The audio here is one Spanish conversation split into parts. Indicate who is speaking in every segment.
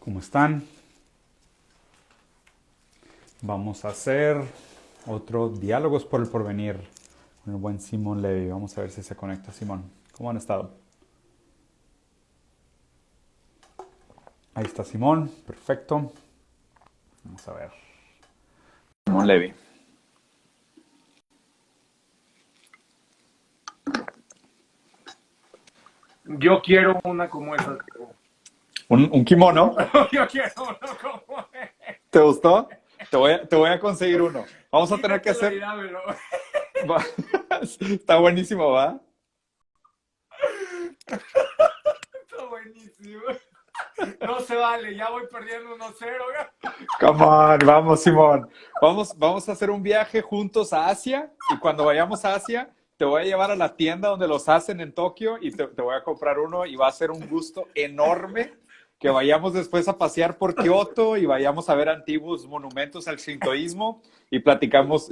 Speaker 1: ¿Cómo están? Vamos a hacer otro Diálogos por el Porvenir con el buen Simón Levy. Vamos a ver si se conecta Simón. ¿Cómo han estado? Ahí está Simón, perfecto. Vamos a ver. Simón Levy.
Speaker 2: Yo quiero una como esa.
Speaker 1: Un kimono.
Speaker 2: Yo quiero una como esa.
Speaker 1: ¿Te gustó? Te voy a conseguir uno. Vamos a tener que hacer... Está buenísimo, ¿va?
Speaker 2: Está buenísimo. No se vale, ya voy perdiendo 1-0.
Speaker 1: Come on, vamos, Simón. Vamos a hacer un viaje juntos a Asia y cuando vayamos a Asia te voy a llevar a la tienda donde los hacen en Tokio y te voy a comprar uno y va a ser un gusto enorme que vayamos después a pasear por Kioto y vayamos a ver antiguos monumentos al shintoísmo y platicamos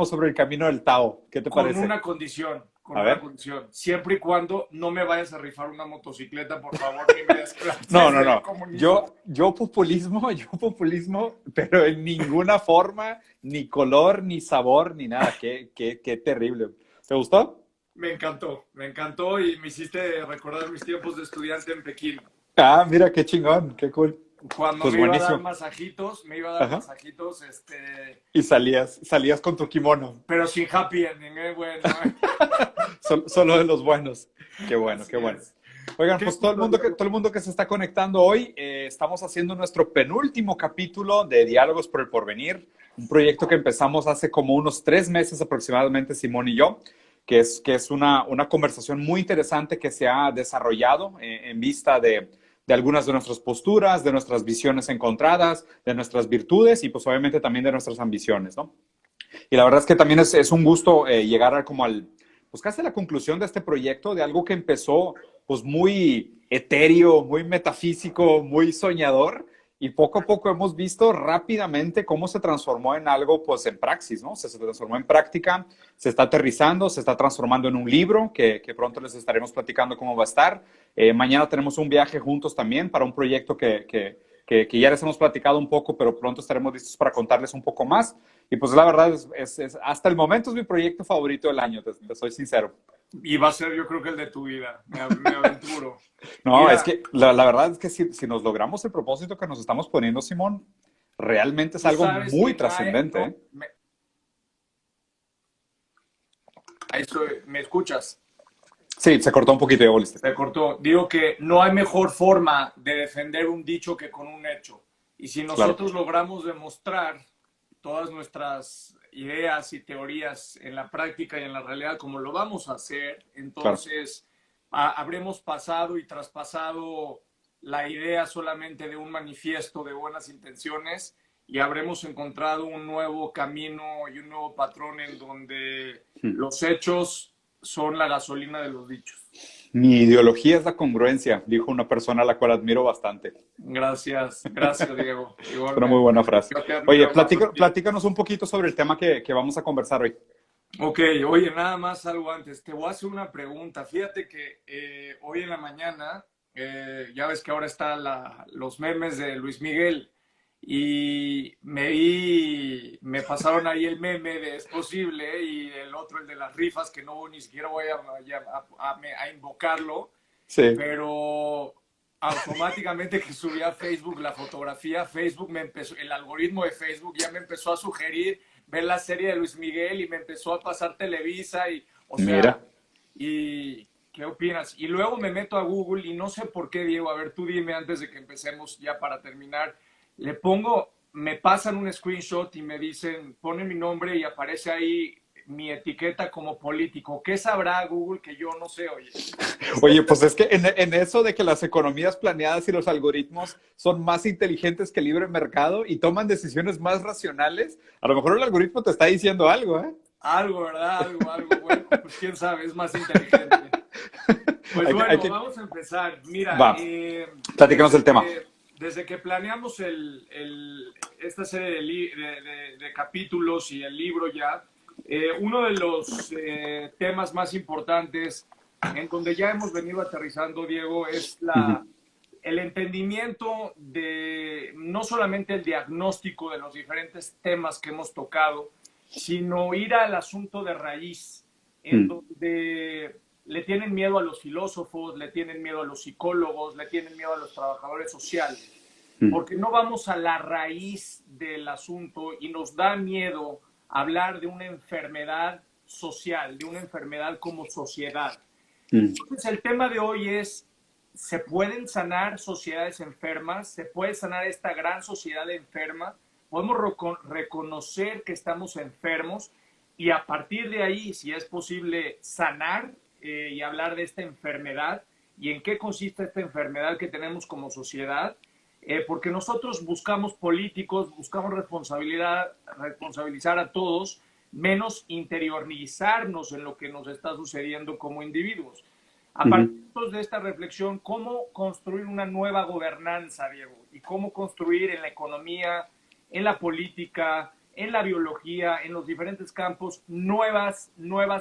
Speaker 1: sobre el camino del Tao. ¿Qué te parece?
Speaker 2: Con una condición,
Speaker 1: A ver.
Speaker 2: siempre y cuando no me vayas a rifar una motocicleta, por favor, ni me des clases
Speaker 1: No.
Speaker 2: de comunismo.
Speaker 1: Yo populismo, pero en ninguna forma, ni color, ni sabor, ni nada. Qué terrible. ¿Te gustó?
Speaker 2: Me encantó y me hiciste recordar mis tiempos de estudiante en Pekín.
Speaker 1: Ah, mira, qué chingón, qué cool.
Speaker 2: Cuando
Speaker 1: Pues
Speaker 2: me iba a
Speaker 1: buenísimo.
Speaker 2: dar masajitos,
Speaker 1: Ajá.
Speaker 2: masajitos,
Speaker 1: Y salías con tu kimono.
Speaker 2: pero sin happy ending, bueno.
Speaker 1: Solo de los buenos. Qué bueno,
Speaker 2: Así
Speaker 1: qué bueno.
Speaker 2: es.
Speaker 1: Oigan,
Speaker 2: ¿Qué
Speaker 1: pues
Speaker 2: gusto, Diego?
Speaker 1: todo el mundo que se está conectando hoy, estamos haciendo nuestro penúltimo capítulo de Diálogos por el Porvenir, un proyecto que empezamos hace como unos 3 meses aproximadamente, Simón y yo, que es una conversación muy interesante que se ha desarrollado en vista de algunas de nuestras posturas, de nuestras visiones encontradas, de nuestras virtudes y pues obviamente también de nuestras ambiciones, ¿no? Y la verdad es que también es un gusto llegar como pues casi a la conclusión de este proyecto, de algo que empezó pues muy etéreo, muy metafísico, muy soñador, y poco a poco hemos visto rápidamente cómo se transformó en algo pues en praxis, ¿no? Se transformó en práctica, se está aterrizando, se está transformando en un libro que pronto les estaremos platicando cómo va a estar. Mañana tenemos un viaje juntos también para un proyecto que ya les hemos platicado un poco, pero pronto estaremos listos para contarles un poco más. Y pues la verdad, hasta el momento es mi proyecto favorito del año, te soy sincero.
Speaker 2: Y va a ser, yo creo que el de tu vida. Me aventuro.
Speaker 1: No, es
Speaker 2: Mira,
Speaker 1: que la verdad es que si nos logramos el propósito que nos estamos poniendo, Simón, realmente es
Speaker 2: tú
Speaker 1: algo
Speaker 2: sabes que
Speaker 1: muy trascendente, ¿eh?
Speaker 2: ¿Me escuchas?
Speaker 1: Sí, se cortó un poquito, ya volviste.
Speaker 2: Se cortó. Digo que no hay mejor forma de defender un dicho que con un hecho. Y si
Speaker 1: Claro,
Speaker 2: nosotros logramos demostrar todas nuestras ideas y teorías en la práctica y en la realidad como lo vamos a hacer,
Speaker 1: claro.
Speaker 2: entonces habremos pasado y traspasado la idea solamente de un manifiesto de buenas intenciones y habremos encontrado un nuevo camino y un nuevo patrón en donde los hechos son la gasolina de los dichos.
Speaker 1: Mi ideología es la congruencia, dijo una persona a la cual admiro bastante.
Speaker 2: Gracias, Diego.
Speaker 1: Es una muy
Speaker 2: Igualmente.
Speaker 1: buena frase.
Speaker 2: Yo te
Speaker 1: Oye,
Speaker 2: admiro más a ti.
Speaker 1: platícanos un poquito sobre el tema que vamos a conversar hoy.
Speaker 2: Ok, oye, nada más algo antes. Te voy a hacer una pregunta. Fíjate que hoy en la mañana, ya ves que ahora están los memes de Luis Miguel y me pasaron ahí el meme de Es Posible y el otro, el de las rifas, que no ni siquiera voy a invocarlo,
Speaker 1: Sí.
Speaker 2: pero automáticamente que subí a Facebook la fotografía, el algoritmo de Facebook ya me empezó a sugerir ver la serie de Luis Miguel y me empezó a pasar Televisa y, o sea,
Speaker 1: Mira.
Speaker 2: y ¿qué opinas? Y luego me meto a Google y no sé por qué, Diego, a ver, tú dime antes de que empecemos ya para terminar, me pasan un screenshot y me dicen, pone mi nombre y aparece ahí mi etiqueta como político. ¿Qué sabrá Google que yo no sé, oye?
Speaker 1: Oye, pues es que en eso de que las economías planeadas y los algoritmos son más inteligentes que el libre mercado y toman decisiones más racionales, a lo mejor el algoritmo te está diciendo algo, ¿eh?
Speaker 2: Algo, ¿verdad? Algo. Bueno, pues quién sabe, es más inteligente. Pues bueno, vamos a empezar. Mira,
Speaker 1: Va, platícanos el tema.
Speaker 2: desde que planeamos esta serie de capítulos y el libro ya, uno de los temas más importantes en donde ya hemos venido aterrizando, Diego, es
Speaker 1: Ujú.
Speaker 2: el entendimiento de no solamente el diagnóstico de los diferentes temas que hemos tocado, sino ir al asunto de raíz, en donde le tienen miedo a los filósofos, le tienen miedo a los psicólogos, le tienen miedo a los trabajadores sociales, porque no vamos a la raíz del asunto y nos da miedo hablar de una enfermedad social, de una enfermedad como sociedad. Entonces, el tema de hoy es, ¿se pueden sanar sociedades enfermas? ¿Se puede sanar esta gran sociedad enferma? ¿Podemos reconocer que estamos enfermos? Y a partir de ahí, si es posible, sanar y hablar de esta enfermedad y en qué consiste esta enfermedad que tenemos como sociedad. Porque nosotros buscamos políticos, buscamos responsabilizar a todos, menos interiorizarnos en lo que nos está sucediendo como individuos. A partir de esta reflexión, ¿cómo construir una nueva gobernanza, Diego? Y cómo construir en la economía, en la política, en la biología, en los diferentes campos, nuevas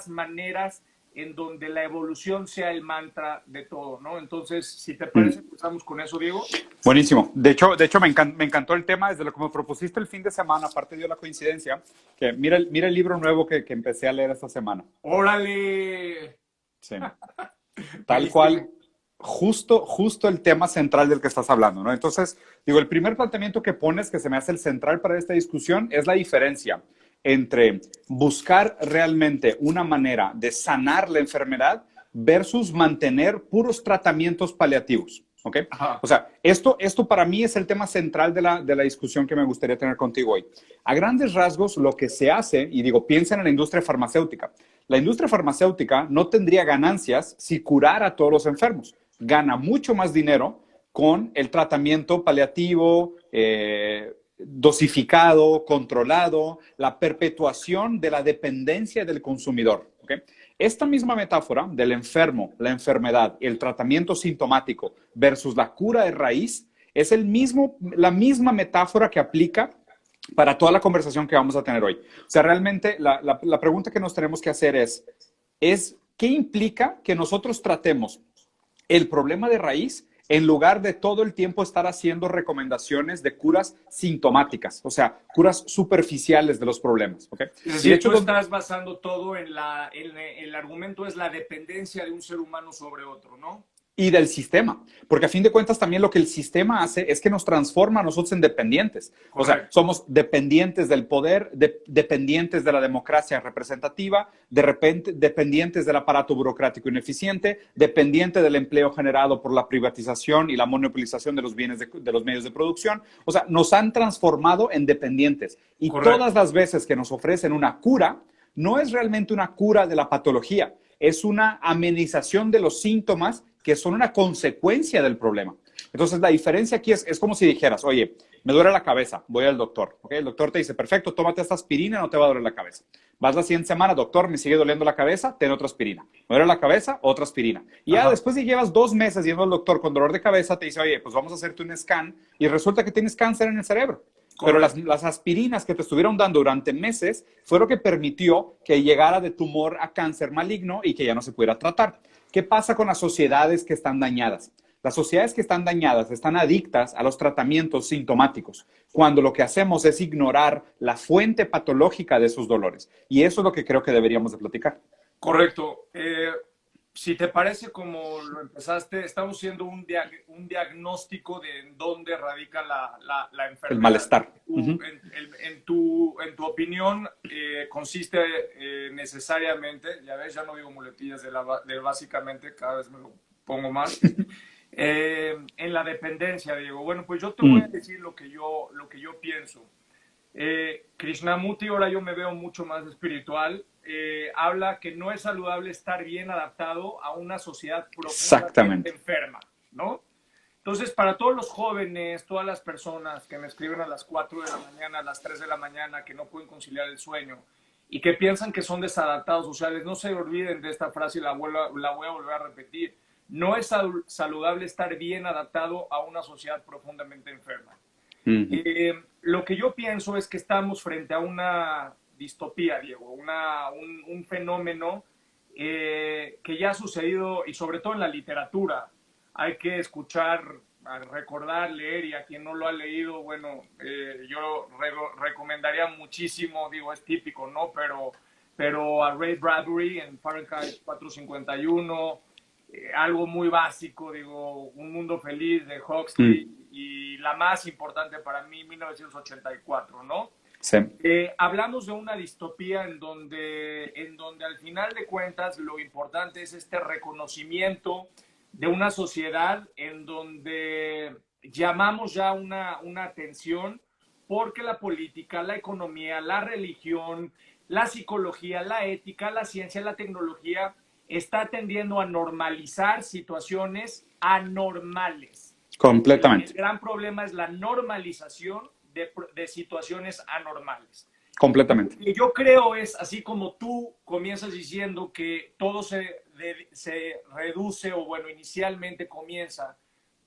Speaker 2: maneras en donde la evolución sea el mantra de todo, ¿no? Entonces, si te parece, empezamos con eso, Diego.
Speaker 1: Buenísimo. De hecho me encantó el tema desde lo que me propusiste el fin de semana. Aparte dio la coincidencia que mira el libro nuevo que empecé a leer esta semana.
Speaker 2: ¡Órale!
Speaker 1: Sí. Tal cual, justo el tema central del que estás hablando, ¿no? Entonces, digo, el primer planteamiento que pones, que se me hace el central para esta discusión, es la diferencia entre buscar realmente una manera de sanar la enfermedad versus mantener puros tratamientos paliativos, ¿ok?
Speaker 2: Ajá.
Speaker 1: O sea, esto para mí es el tema central de la discusión que me gustaría tener contigo hoy. A grandes rasgos, lo que se hace, y digo, piensa en la industria farmacéutica. La industria farmacéutica no tendría ganancias si curara a todos los enfermos. Gana mucho más dinero con el tratamiento paliativo, dosificado, controlado, la perpetuación de la dependencia del consumidor. ¿Okay? Esta misma metáfora del enfermo, la enfermedad, el tratamiento sintomático versus la cura de raíz es la misma metáfora que aplica para toda la conversación que vamos a tener hoy. O sea, realmente la pregunta que nos tenemos que hacer es ¿qué implica que nosotros tratemos el problema de raíz en lugar de todo el tiempo estar haciendo recomendaciones de curas sintomáticas, o sea, curas superficiales de los problemas? ¿Okay?
Speaker 2: Es decir, de hecho, tú estás basando todo en el argumento es la dependencia de un ser humano sobre otro, ¿no?
Speaker 1: Y del sistema, porque a fin de cuentas también lo que el sistema hace es que nos transforma a nosotros en dependientes. Correcto. O sea, somos dependientes del poder, dependientes de la democracia representativa, de repente dependientes del aparato burocrático ineficiente, dependiente del empleo generado por la privatización y la monopolización de los bienes de los medios de producción. O sea, nos han transformado en dependientes. Y Correcto. Todas las veces que nos ofrecen una cura, no es realmente una cura de la patología, es una amenización de los síntomas que son una consecuencia del problema. Entonces, la diferencia aquí es como si dijeras, oye, me duele la cabeza, voy al doctor. ¿Okay? El doctor te dice, perfecto, tómate esta aspirina, no te va a doler la cabeza. Vas la siguiente semana, doctor, me sigue doliendo la cabeza, ten otra aspirina. Me duele la cabeza, otra aspirina. Y ya después de llevas 2 meses yendo al doctor con dolor de cabeza, te dice, oye, pues vamos a hacerte un scan y resulta que tienes cáncer en el cerebro. Pero las aspirinas que te estuvieron dando durante meses fue lo que permitió que llegara de tumor a cáncer maligno y que ya no se pudiera tratar. ¿Qué pasa con las sociedades que están dañadas? Las sociedades que están dañadas están adictas a los tratamientos sintomáticos, cuando lo que hacemos es ignorar la fuente patológica de sus dolores. Y eso es lo que creo que deberíamos de platicar.
Speaker 2: Correcto. Si te parece como lo empezaste, estamos haciendo un diagnóstico de en dónde radica la enfermedad.
Speaker 1: El malestar.
Speaker 2: En tu opinión, consiste necesariamente, ya ves, ya no digo muletillas de básicamente, cada vez me lo pongo más, en la dependencia, Diego. Bueno, pues yo te voy a decir lo que yo pienso. Krishnamurti, ahora yo me veo mucho más espiritual, habla que no es saludable estar bien adaptado a una sociedad profundamente enferma, ¿no? Entonces, para todos los jóvenes, todas las personas que me escriben a las 4 de la mañana, a las 3 de la mañana, que no pueden conciliar el sueño y que piensan que son desadaptados sociales, no se olviden de esta frase y la voy a volver a repetir. No es saludable estar bien adaptado a una sociedad profundamente enferma. Lo que yo pienso es que estamos frente a una distopía, Diego, un fenómeno que ya ha sucedido, y sobre todo en la literatura. Hay que escuchar a recordar, leer, y a quien no lo ha leído, bueno, yo recomendaría muchísimo, digo, es típico, ¿no? Pero a Ray Bradbury en Fahrenheit 451, algo muy básico, digo, Un Mundo Feliz de Huxley, y la más importante para mí, 1984, ¿no?
Speaker 1: Sí.
Speaker 2: Hablamos de una distopía en donde al final de cuentas lo importante es este reconocimiento de una sociedad en donde llamamos ya una atención porque la política, la economía, la religión, la psicología, la ética, la ciencia, la tecnología está tendiendo a normalizar situaciones anormales.
Speaker 1: Completamente.
Speaker 2: El gran problema es la normalización de situaciones anormales.
Speaker 1: Completamente.
Speaker 2: Lo que yo creo es, así como tú comienzas diciendo que todo se reduce, o bueno, inicialmente comienza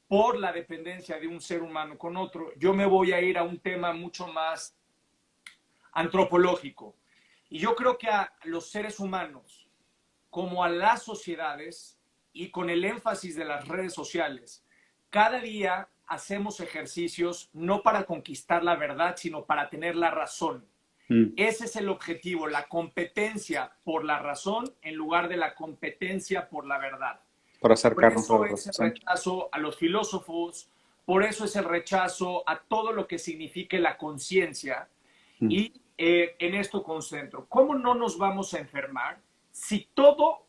Speaker 2: por la dependencia de un ser humano con otro, yo me voy a ir a un tema mucho más antropológico. Y yo creo que a los seres humanos, como a las sociedades, y con el énfasis de las redes sociales, cada día hacemos ejercicios no para conquistar la verdad, sino para tener la razón. Ese es el objetivo, la competencia por la razón en lugar de la competencia por la verdad.
Speaker 1: Por acercarnos a la
Speaker 2: razón. Por eso es el rechazo a los filósofos, por eso es el rechazo a todo lo que signifique la conciencia. Y en esto concentro. ¿Cómo no nos vamos a enfermar si todo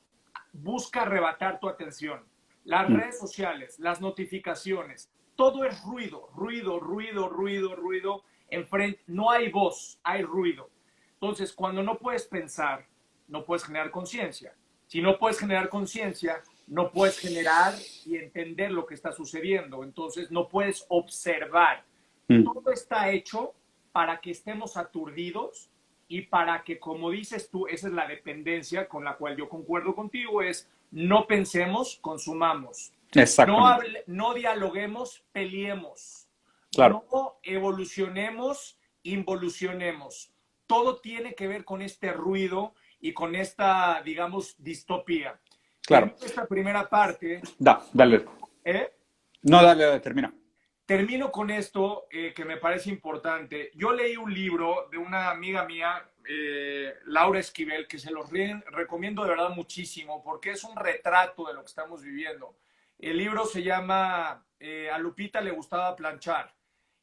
Speaker 2: busca arrebatar tu atención? Las redes sociales, las notificaciones, todo es ruido, ruido, ruido, ruido, ruido. Enfrente, no hay voz, hay ruido. Entonces, cuando no puedes pensar, no puedes generar conciencia. Si no puedes generar conciencia, no puedes generar y entender lo que está sucediendo. Entonces, no puedes observar. Todo está hecho para que estemos aturdidos y para que, como dices tú, esa es la dependencia con la cual yo concuerdo contigo, es no pensemos, consumamos.
Speaker 1: Exactamente.
Speaker 2: No dialoguemos, peleemos.
Speaker 1: Claro.
Speaker 2: No evolucionemos, involucionemos. Todo tiene que ver con este ruido y con esta, digamos, distopía.
Speaker 1: Claro.
Speaker 2: Esta primera parte.
Speaker 1: Dale. No, dale, termina.
Speaker 2: Termino con esto que me parece importante. Yo leí un libro de una amiga mía, Laura Esquivel, que se los recomiendo de verdad muchísimo porque es un retrato de lo que estamos viviendo. El libro se llama A Lupita le gustaba planchar.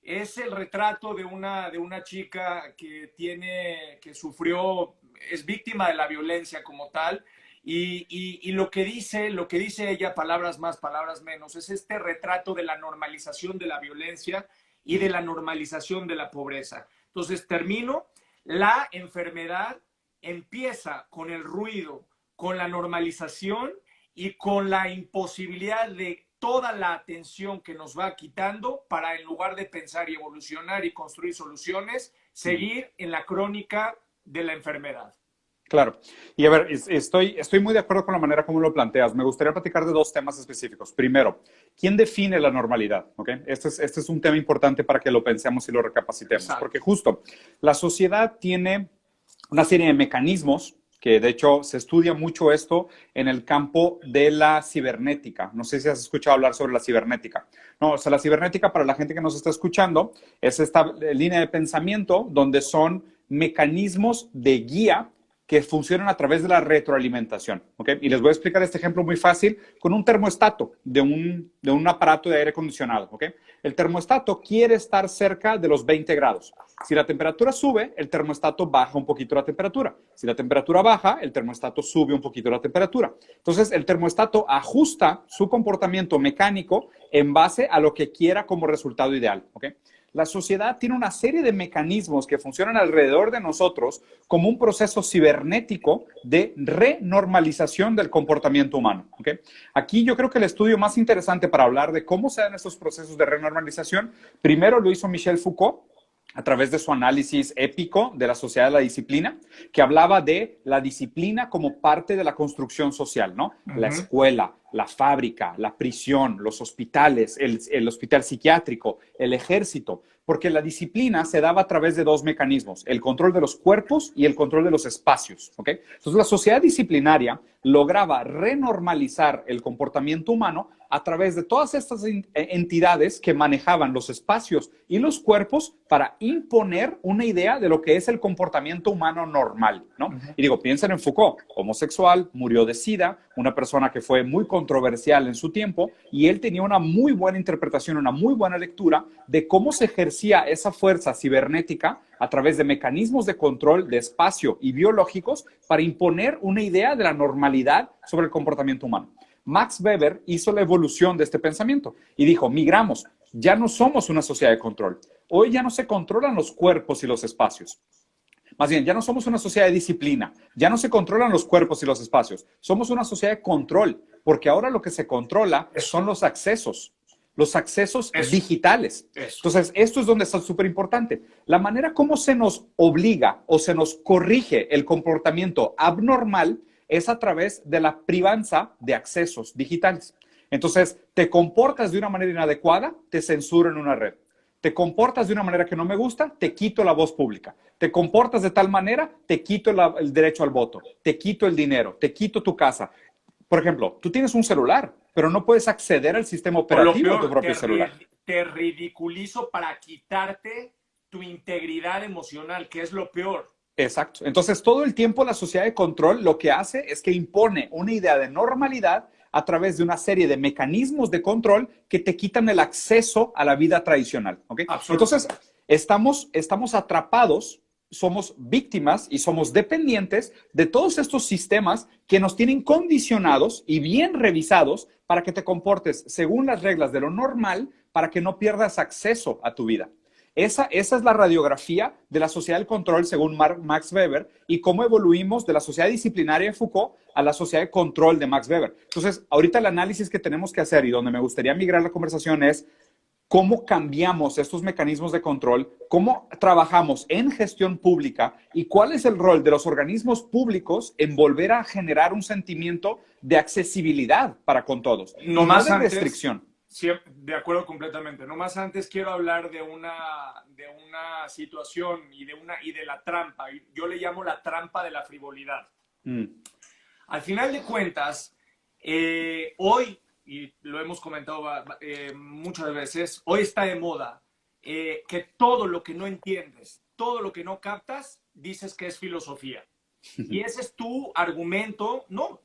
Speaker 2: Es el retrato de una chica que sufrió, es víctima de la violencia como tal, y lo que dice ella, palabras más, palabras menos, es este retrato de la normalización de la violencia y de la normalización de la pobreza. Entonces, termino. La enfermedad empieza con el ruido, con la normalización y con la imposibilidad de toda la atención que nos va quitando para, en lugar de pensar y evolucionar y construir soluciones, seguir en la crónica de la enfermedad.
Speaker 1: Claro. Y a ver, estoy muy de acuerdo con la manera como lo planteas. Me gustaría platicar de dos temas específicos. Primero, ¿quién define la normalidad? ¿Okay? Este es un tema importante para que lo pensemos y lo recapacitemos. Exacto. Porque justo la sociedad tiene una serie de mecanismos que de hecho se estudia mucho esto en el campo de la cibernética. No sé si has escuchado hablar sobre la cibernética. No, o sea, la cibernética, para la gente que nos está escuchando, es esta línea de pensamiento donde son mecanismos de guía que funcionan a través de la retroalimentación, ¿ok? Y les voy a explicar este ejemplo muy fácil con un termostato de un aparato de aire acondicionado, ¿ok? El termostato quiere estar cerca de los 20 grados. Si la temperatura sube, el termostato baja un poquito la temperatura. Si la temperatura baja, el termostato sube un poquito la temperatura. Entonces, el termostato ajusta su comportamiento mecánico en base a lo que quiera como resultado ideal, ¿ok? La sociedad tiene una serie de mecanismos que funcionan alrededor de nosotros como un proceso cibernético de renormalización del comportamiento humano. ¿Okay? Aquí yo creo que el estudio más interesante para hablar de cómo se dan estos procesos de renormalización, primero lo hizo Michel Foucault a través de su análisis épico de la sociedad de la disciplina, que hablaba de la disciplina como parte de la construcción social, ¿no? La escuela, la fábrica, la prisión, los hospitales, el hospital psiquiátrico, el ejército, porque la disciplina se daba a través de dos mecanismos, el control de los cuerpos y el control de los espacios, ¿ok? Entonces, la sociedad disciplinaria lograba renormalizar el comportamiento humano a través de todas estas entidades que manejaban los espacios y los cuerpos para imponer una idea de lo que es el comportamiento humano normal, ¿no? Y digo, piensen en Foucault, homosexual, murió de SIDA, una persona que fue muy controversial en su tiempo, y él tenía una muy buena interpretación, una muy buena lectura de cómo se ejercía esa fuerza cibernética a través de mecanismos de control de espacio y biológicos para imponer una idea de la normalidad sobre el comportamiento humano. Max Weber hizo la evolución de este pensamiento y dijo, migramos, ya no somos una sociedad de control. Hoy ya no se controlan los cuerpos y los espacios. Más bien, ya no somos una sociedad de disciplina, ya no se controlan los cuerpos y los espacios. Somos una sociedad de control, porque ahora lo que se controla son los accesos digitales. Entonces, esto es donde está súper importante. La manera como se nos obliga o se nos corrige el comportamiento abnormal es a través de la privanza de accesos digitales. Entonces, te comportas de una manera inadecuada, te censuro en una red. Te comportas de una manera que no me gusta, te quito la voz pública. Te comportas de tal manera, te quito el derecho al voto, te quito el dinero, te quito tu casa. Por ejemplo, tú tienes un celular, pero no puedes acceder al sistema operativo de tu propio celular.
Speaker 2: Te ridiculizo para quitarte tu integridad emocional, que es lo peor.
Speaker 1: Exacto. Entonces, todo el tiempo la sociedad de control lo que hace es que impone una idea de normalidad a través de una serie de mecanismos de control que te quitan el acceso a la vida tradicional. ¿Okay? Entonces, estamos atrapados, somos víctimas y somos dependientes de todos estos sistemas que nos tienen condicionados y bien revisados para que te comportes según las reglas de lo normal para que no pierdas acceso a tu vida. Esa es la radiografía de la sociedad del control según Max Weber y cómo evoluimos de la sociedad disciplinaria de Foucault a la sociedad de control de Max Weber. Entonces, ahorita el análisis que tenemos que hacer y donde me gustaría migrar la conversación es cómo cambiamos estos mecanismos de control, cómo trabajamos en gestión pública y cuál es el rol de los organismos públicos en volver a generar un sentimiento de accesibilidad para con todos,
Speaker 2: no más
Speaker 1: de restricción.
Speaker 2: Sí, de acuerdo completamente. No más antes quiero hablar de una situación y de la trampa. Yo le llamo la trampa de la frivolidad. Al final de cuentas, hoy, y lo hemos comentado muchas veces, hoy está de moda que todo lo que no entiendes, todo lo que no captas, dices que es filosofía. Y ese es tu argumento. No,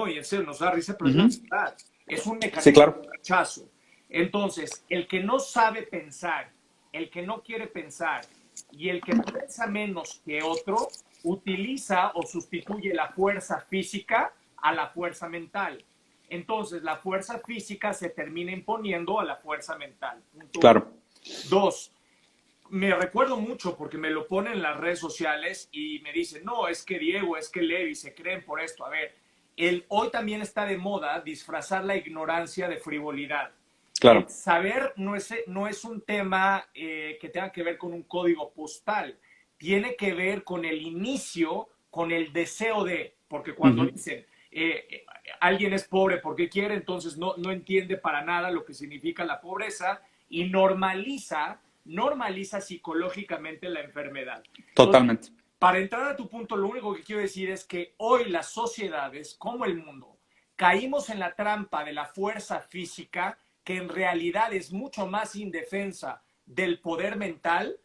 Speaker 2: y en serio, nos da risa, pero es la verdad. Es un mecanismo de rechazo. Entonces, el que no sabe pensar, el que no quiere pensar y el que piensa menos que otro, utiliza o sustituye la fuerza física a la fuerza mental. Entonces, la fuerza física se termina imponiendo a la fuerza mental.
Speaker 1: Claro.
Speaker 2: 2, me recuerdo mucho porque me lo ponen en las redes sociales y me dicen, no, es que Diego, es que Levi se creen por esto. A ver, hoy también está de moda disfrazar la ignorancia de frivolidad.
Speaker 1: Claro.
Speaker 2: Saber no es un tema que tenga que ver con un código postal. Tiene que ver con el inicio, con el deseo de, porque cuando dicen alguien es pobre porque quiere, entonces no entiende para nada lo que significa la pobreza y normaliza psicológicamente la enfermedad.
Speaker 1: Totalmente.
Speaker 2: Entonces, para entrar a tu punto, lo único que quiero decir es que hoy las sociedades, como el mundo, caímos en la trampa de la fuerza física, que en realidad es mucho más indefensa del poder mental,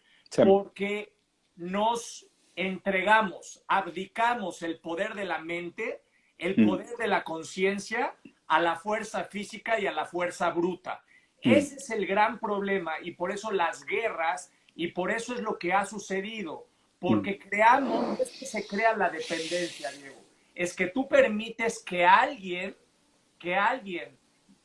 Speaker 2: porque nos entregamos, abdicamos el poder de la mente, el poder de la conciencia a la fuerza física y a la fuerza bruta. Ese es el gran problema y por eso las guerras y por eso es lo que ha sucedido, porque no es que se crea la dependencia, Diego, es que tú permites que alguien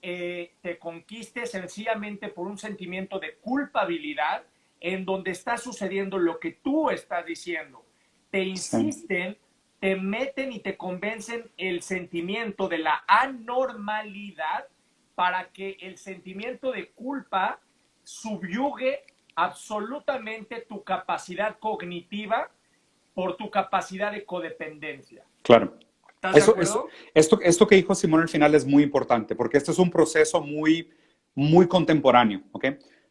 Speaker 2: te conquiste sencillamente por un sentimiento de culpabilidad en donde está sucediendo lo que tú estás diciendo. Te insisten, te meten y te convencen el sentimiento de la anormalidad para que el sentimiento de culpa subyugue absolutamente tu capacidad cognitiva por tu capacidad de codependencia.
Speaker 1: Claro.
Speaker 2: ¿Estás de
Speaker 1: Eso,
Speaker 2: acuerdo?
Speaker 1: esto que dijo Simón al final es muy importante, porque este es un proceso muy contemporáneo, ¿ok?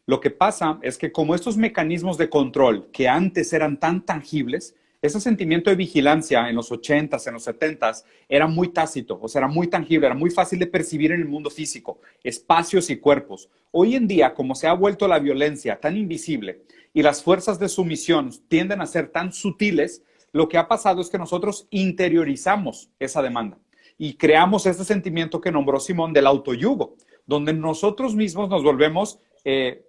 Speaker 1: Lo que pasa es que como estos mecanismos de control que antes eran tan tangibles, ese sentimiento de vigilancia en los 80s, en los 70s, era muy tácito, o sea, era muy tangible, era muy fácil de percibir en el mundo físico, espacios y cuerpos. Hoy en día, como se ha vuelto la violencia tan invisible y las fuerzas de sumisión tienden a ser tan sutiles, lo que ha pasado es que nosotros interiorizamos esa demanda y creamos este sentimiento que nombró Simón del autoyugo, donde nosotros mismos nos volvemos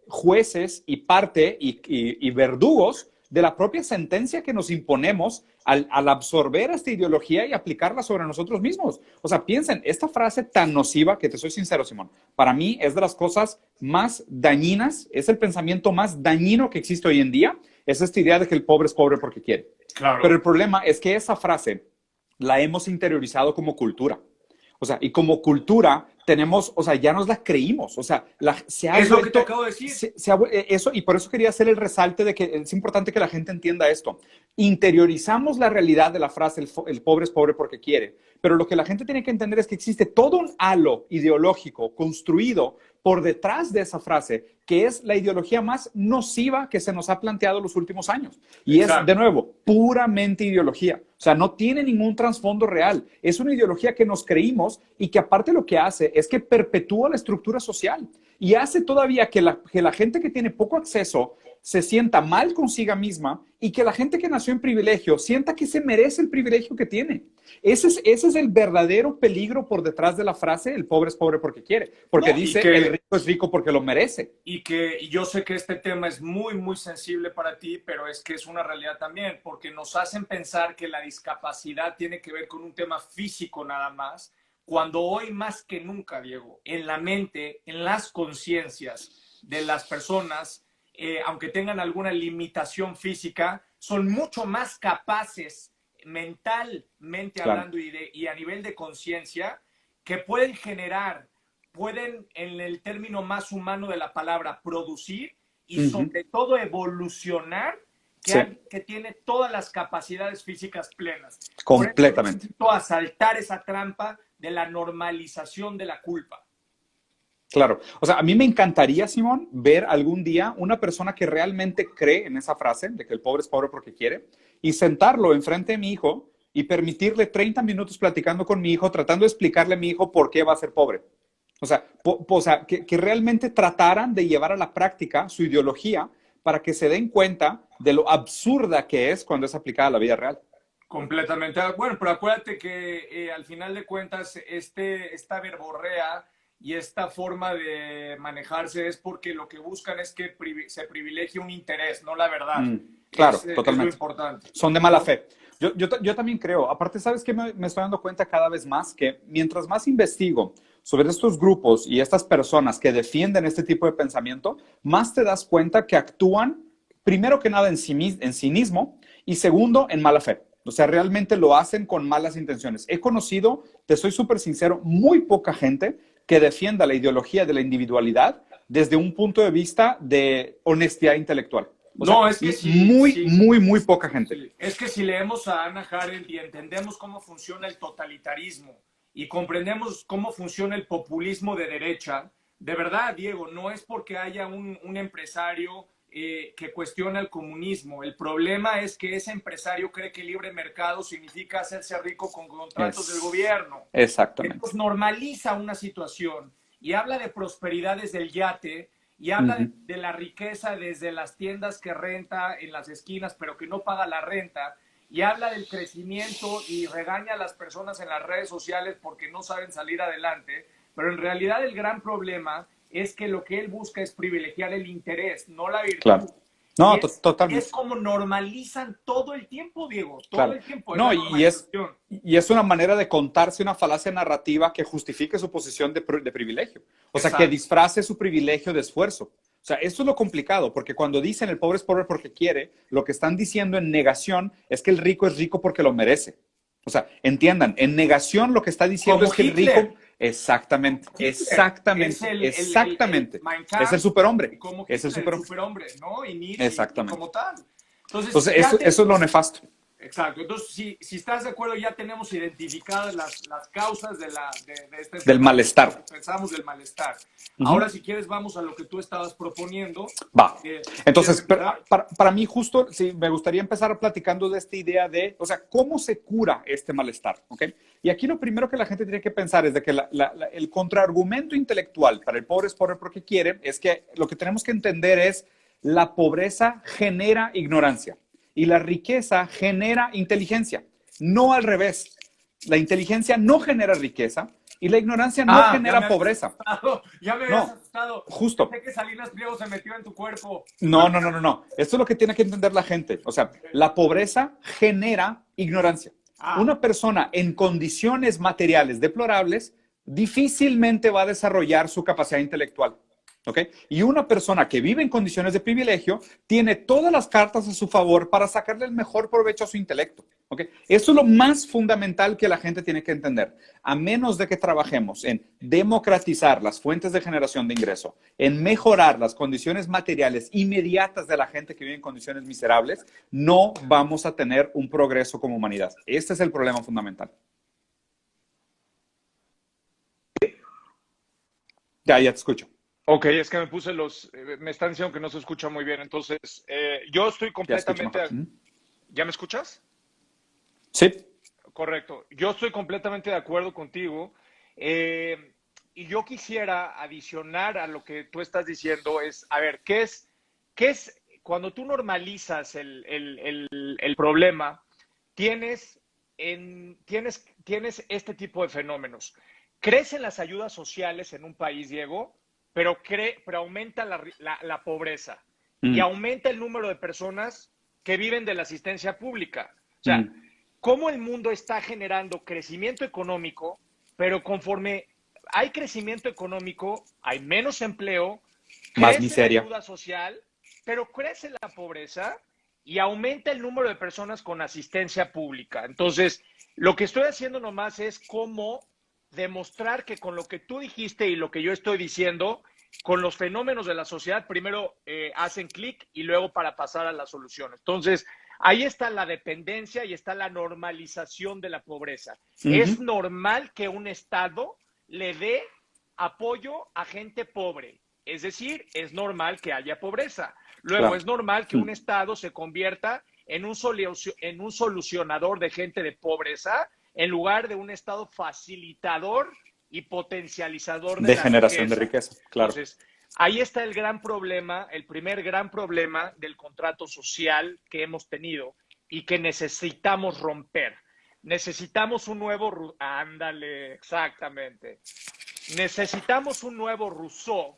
Speaker 1: jueces y parte y verdugos de la propia sentencia que nos imponemos al absorber esta ideología y aplicarla sobre nosotros mismos. O sea, piensen, esta frase tan nociva, que te soy sincero, Simón, para mí es de las cosas más dañinas, es el pensamiento más dañino que existe hoy en día, es esta idea de que el pobre es pobre porque quiere.
Speaker 2: Claro.
Speaker 1: Pero el problema es que esa frase la hemos interiorizado como cultura. O sea, y como cultura tenemos, o sea, ya nos la creímos. O sea, se ha
Speaker 2: Es
Speaker 1: vuelto,
Speaker 2: lo que te acabo de decir.
Speaker 1: eso, y por eso quería hacer el resalte de que es importante que la gente entienda esto. Interiorizamos la realidad de la frase, el pobre es pobre porque quiere. Pero lo que la gente tiene que entender es que existe todo un halo ideológico construido por detrás de esa frase, que es la ideología más nociva que se nos ha planteado en los últimos años. Y
Speaker 2: Exacto.
Speaker 1: es, de nuevo, puramente ideología. O sea, no tiene ningún trasfondo real. Es una ideología que nos creímos y que aparte lo que hace es que perpetúa la estructura social y hace todavía que la gente que tiene poco acceso se sienta mal consigo misma y que la gente que nació en privilegio sienta que se merece el privilegio que tiene. Ese es el verdadero peligro por detrás de la frase, el pobre es pobre porque quiere, porque
Speaker 2: No,
Speaker 1: dice el rico es rico porque lo merece.
Speaker 2: Y yo sé que este tema es muy sensible para ti, pero es que es una realidad también, porque nos hacen pensar que la discapacidad tiene que ver con un tema físico nada más, cuando hoy más que nunca, Diego, en la mente, en las conciencias de las personas, aunque tengan alguna limitación física, son mucho más capaces mentalmente
Speaker 1: Claro.
Speaker 2: hablando y a nivel de conciencia, que pueden generar, pueden, en el término más humano de la palabra, producir y sobre todo evolucionar, que,
Speaker 1: Sí.
Speaker 2: que tiene todas las capacidades físicas plenas.
Speaker 1: Completamente.
Speaker 2: Por eso a saltar esa trampa de la normalización de la culpa.
Speaker 1: Claro. O sea, a mí me encantaría, Simón, ver algún día una persona que realmente cree en esa frase de que el pobre es pobre porque quiere y sentarlo enfrente de mi hijo y permitirle 30 minutos platicando con mi hijo, tratando de explicarle a mi hijo por qué va a ser pobre. O sea, que realmente trataran de llevar a la práctica su ideología para que se den cuenta de lo absurda que es cuando es aplicada a la vida real.
Speaker 2: Completamente. Bueno, pero acuérdate que al final de cuentas esta verborrea y esta forma de manejarse es porque lo que buscan es que se privilegie un interés, no la verdad.
Speaker 1: Claro,
Speaker 2: Es
Speaker 1: totalmente.
Speaker 2: lo importante.
Speaker 1: Son de mala fe. Yo también creo. Aparte, ¿sabes qué? Me estoy dando cuenta cada vez más que mientras más investigo sobre estos grupos y estas personas que defienden este tipo de pensamiento, más te das cuenta que actúan, primero que nada, en cinismo y segundo, en mala fe. O sea, realmente lo hacen con malas intenciones. He conocido, te soy súper sincero, muy poca gente que defienda la ideología de la individualidad desde un punto de vista de honestidad intelectual.
Speaker 2: Es que
Speaker 1: muy poca gente.
Speaker 2: Sí. Es que si leemos a Hannah Arendt y entendemos cómo funciona el totalitarismo y comprendemos cómo funciona el populismo de derecha, de verdad, Diego, no es porque haya un empresario que cuestiona el comunismo. El problema es que ese empresario cree que libre mercado significa hacerse rico con contratos del gobierno.
Speaker 1: Exactamente.
Speaker 2: Entonces normaliza una situación y habla de prosperidad desde el yate y habla de la riqueza desde las tiendas que renta en las esquinas pero que no paga la renta y habla del crecimiento y regaña a las personas en las redes sociales porque no saben salir adelante, pero en realidad el gran problema es que lo que él busca es privilegiar el interés, no la virtud.
Speaker 1: Claro. No, totalmente.
Speaker 2: Es como normalizan todo el tiempo, Diego, todo
Speaker 1: claro.
Speaker 2: el tiempo.
Speaker 1: No, y es una manera de contarse una falacia narrativa que justifique su posición de privilegio. O sea, que disfrace su privilegio de esfuerzo. O sea, esto es lo complicado, porque cuando dicen el pobre es pobre porque quiere, lo que están diciendo en negación es que el rico es rico porque lo merece. O sea, entiendan, en negación lo que está diciendo
Speaker 2: como
Speaker 1: es que
Speaker 2: Hitler.
Speaker 1: El rico... Exactamente. Es el superhombre.
Speaker 2: Es el superhombre, ¿no? Y Nietzsche
Speaker 1: exactamente.
Speaker 2: como tal.
Speaker 1: Entonces eso es lo nefasto.
Speaker 2: exacto. Entonces, si estás de acuerdo, ya tenemos identificadas las causas de esta
Speaker 1: Del
Speaker 2: enfermedad.
Speaker 1: malestar.
Speaker 2: Pensamos del malestar.
Speaker 1: Ujú.
Speaker 2: Ahora, si quieres, vamos a lo que tú estabas proponiendo.
Speaker 1: Va. Entonces,
Speaker 2: ¿Quieres empezar?
Speaker 1: para mí justo, sí, me gustaría empezar platicando de esta idea de, o sea, ¿cómo se cura este malestar? ¿Ok? Y aquí lo primero que la gente tiene que pensar es de que el contraargumento intelectual para el pobre es pobre porque quiere, es que lo que tenemos que entender es la pobreza genera ignorancia y la riqueza genera inteligencia, no al revés. La inteligencia no genera riqueza y la ignorancia no
Speaker 2: Ya me
Speaker 1: genera
Speaker 2: habías
Speaker 1: pobreza.
Speaker 2: asustado. Ya me habías
Speaker 1: No,
Speaker 2: asustado.
Speaker 1: justo.
Speaker 2: Pensé que Salinas Pliego se metió en tu cuerpo.
Speaker 1: No, no, no, no, no. Esto es lo que tiene que entender la gente. O sea, la pobreza genera ignorancia. Una persona en condiciones materiales deplorables difícilmente va a desarrollar su capacidad intelectual. ¿Ok? Y una persona que vive en condiciones de privilegio tiene todas las cartas a su favor para sacarle el mejor provecho a su intelecto. ¿Ok? Esto es lo más fundamental que la gente tiene que entender. A menos de que trabajemos en democratizar las fuentes de generación de ingreso, en mejorar las condiciones materiales inmediatas de la gente que vive en condiciones miserables, no vamos a tener un progreso como humanidad. Este es el problema fundamental. Ya te escucho.
Speaker 3: Ok, es que me puse me están diciendo que no se escucha muy bien, entonces yo estoy
Speaker 1: Ya escucho mejor.
Speaker 3: ¿Ya me escuchas?
Speaker 1: Sí.
Speaker 3: Correcto, yo estoy completamente de acuerdo contigo y yo quisiera adicionar a lo que tú estás diciendo a ver, qué es cuando tú normalizas el problema, tienes este tipo de fenómenos. Crecen las ayudas sociales en un país, Diego, pero aumenta la pobreza y aumenta el número de personas que viven de la asistencia pública. O sea, cómo el mundo está generando crecimiento económico, pero conforme hay crecimiento económico, hay menos empleo,
Speaker 1: Más
Speaker 3: crece la
Speaker 1: miseria.
Speaker 3: ayuda social, pero crece la pobreza y aumenta el número de personas con asistencia pública. Entonces, lo que estoy haciendo nomás es cómo demostrar que con lo que tú dijiste y lo que yo estoy diciendo, con los fenómenos de la sociedad, primero hacen clic y luego para pasar a la solución. Entonces, ahí está la dependencia y está la normalización de la pobreza. Es normal que un Estado le dé apoyo a gente pobre. Es decir, es normal que haya pobreza. Luego,
Speaker 1: Claro.
Speaker 3: es normal que un Estado se convierta en un solucionador de gente de pobreza en lugar de un Estado facilitador y potencializador de
Speaker 1: De
Speaker 3: la
Speaker 1: generación de
Speaker 3: riqueza.
Speaker 1: riqueza, claro.
Speaker 3: Entonces, ahí está el gran problema, el primer gran problema del contrato social que hemos tenido y que necesitamos romper. Necesitamos un nuevo... Ándale, exactamente. Necesitamos un nuevo Rousseau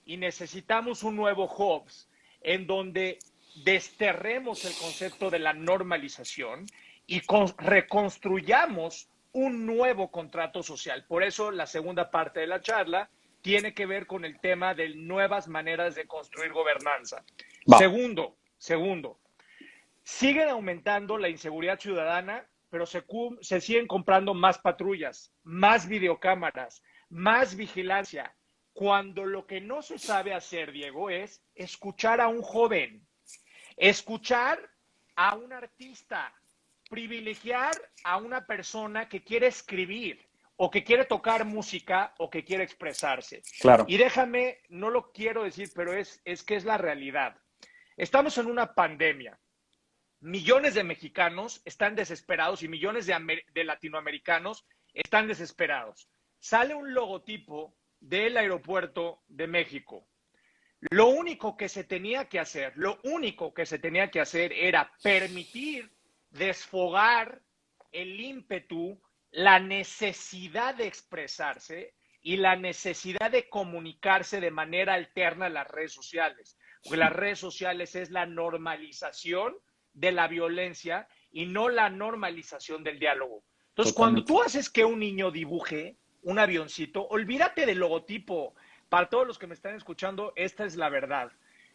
Speaker 3: y necesitamos un nuevo Hobbes en donde desterremos el concepto de la normalización y reconstruyamos un nuevo contrato social. Por eso la segunda parte de la charla tiene que ver con el tema de nuevas maneras de construir gobernanza.
Speaker 1: Va.
Speaker 3: Segundo, siguen aumentando la inseguridad ciudadana, pero se siguen comprando más patrullas, más videocámaras, más vigilancia, cuando lo que no se sabe hacer, Diego, es escuchar a un joven, escuchar a un artista, privilegiar a una persona que quiere escribir o que quiere tocar música o que quiere expresarse.
Speaker 1: Claro.
Speaker 3: Y déjame, no lo quiero decir, pero es que es la realidad. Estamos en una pandemia. Millones de mexicanos están desesperados y millones de latinoamericanos están desesperados. Sale un logotipo del aeropuerto de México. Lo único que se tenía que hacer era permitir desfogar el ímpetu, la necesidad de expresarse y la necesidad de comunicarse de manera alterna a las redes sociales. Porque las redes sociales es la normalización de la violencia y no la normalización del diálogo. Entonces,
Speaker 1: Totalmente.
Speaker 3: cuando tú haces que un niño dibuje un avioncito, olvídate del logotipo. Para todos los que me están escuchando, esta es la verdad.